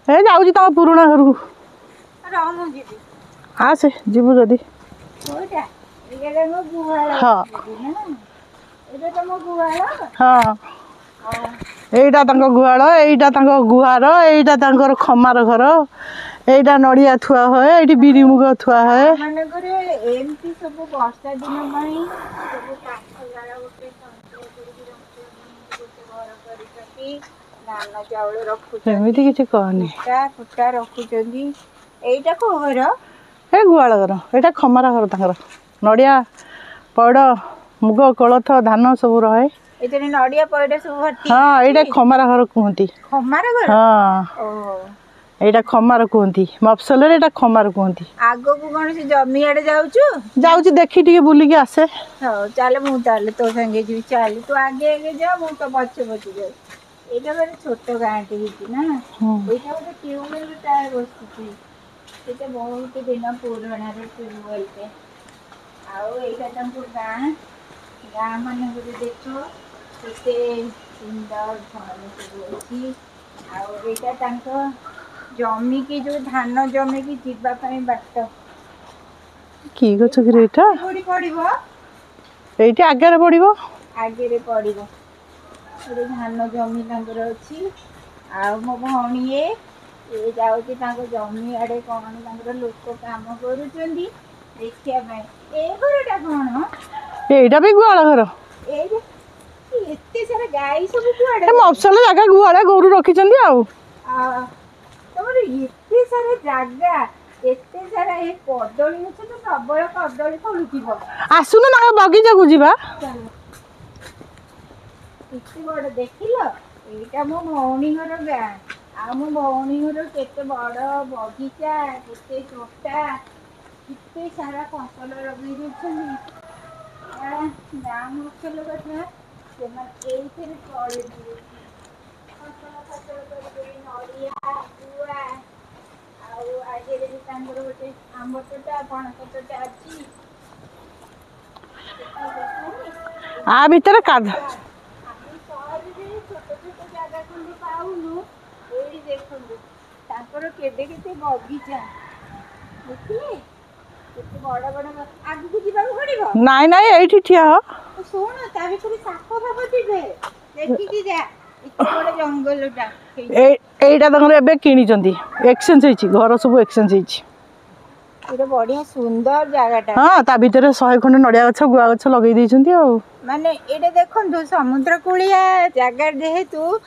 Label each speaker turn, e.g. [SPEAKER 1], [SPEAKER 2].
[SPEAKER 1] ए जाऊँ तम पुराणा घर को आसे जीवु जदि हाँ हाँ एटा गुहाल एटा गुहार एटा खमार घर एटा नड़िया थुआ हुए ये बिरीमुग थुआ हुए एमती किसी कहनी
[SPEAKER 2] फुटा रखुचंदी एटा को घर
[SPEAKER 1] ए गुहाल घर एटा खमार घर तांकर नड़िया पड़ मुग कोलथ धान सब रहे
[SPEAKER 2] एतने नड़िया पड़ सब भर्ती
[SPEAKER 1] हाँ एटा खमार घर कहती
[SPEAKER 2] खमार घर
[SPEAKER 1] हाँ एटा खमार कहती मफसल एटा खमार कहती
[SPEAKER 2] आगो को कौन से जमी आड़े जाऊचु
[SPEAKER 1] जाऊँ देखी टे बुलिक आसे
[SPEAKER 2] हाँ चल मु तो संगे जी चल तू आगे आगे जा मु तो पछे पछे जाऊ एटा बड़े छोट गाँटी ना एटा गोटे ट्यूबवेल टायर बसुची एटा बहुत दिन पुराना ट्यूबवेल पे आउ एटा तमको गाँ गाँ मान देख केते सुंदर घर सब अच्छी आउ एटा तांको जमी की जो धान जमी की जीवा पाई बाट
[SPEAKER 1] की गछ कि एटा
[SPEAKER 2] कोडी पड़िबो
[SPEAKER 1] एटा आगे पड़िबो
[SPEAKER 2] आगे रे पड़िबो ए धान जमी तांकर अछि आ मो भौणी ए जाउती तांको जमी आडे कोन तांकर लोक काम करूचंदी देखिया भाई ए घरटा कोन
[SPEAKER 1] एटा भी गुहाल घर
[SPEAKER 2] ए एते सारा गाई सब कुआडे
[SPEAKER 1] मफसल जगह गुहाल गोरु रखिचंदी आउ
[SPEAKER 2] तमर एते सारा जागा एते सारा ए कदली गछ तो प्रबल कदली फलुथिबो
[SPEAKER 1] आसुन ना बगीचा को जीवा
[SPEAKER 2] एते बड़ देखिलो एटा मो भौणी घर गाँ आ मो भौणी घर केते बड़ बगीचा केते छोटा केते सारा फसल लगे देछनी गाँ मुखल कथा से मन एइथे पड़े फसल कर नड़िया गुआ आउ आगे रे तांगर गोटे आंब तोटा पणस तोटा अछि
[SPEAKER 1] आ भीतर काद
[SPEAKER 2] बगीचा
[SPEAKER 1] नाई नाई एठी ठिया हो
[SPEAKER 2] शुण ता भीतर साप फाप थे देखिकी जा जंगलटा
[SPEAKER 1] एटा तंगर एबे किनिचंदी एक्सचेंज होईची घर सब एक्सचेंज होईची
[SPEAKER 2] एटा बढ़िया सुंदर जगहटा
[SPEAKER 1] हाँ ता भीतर 100 खंड नड़िया गछ गुआ गछ लगे देइचंदी आ
[SPEAKER 2] माने एटा देखंतु समुद्र कूलिया जगह जेहेतु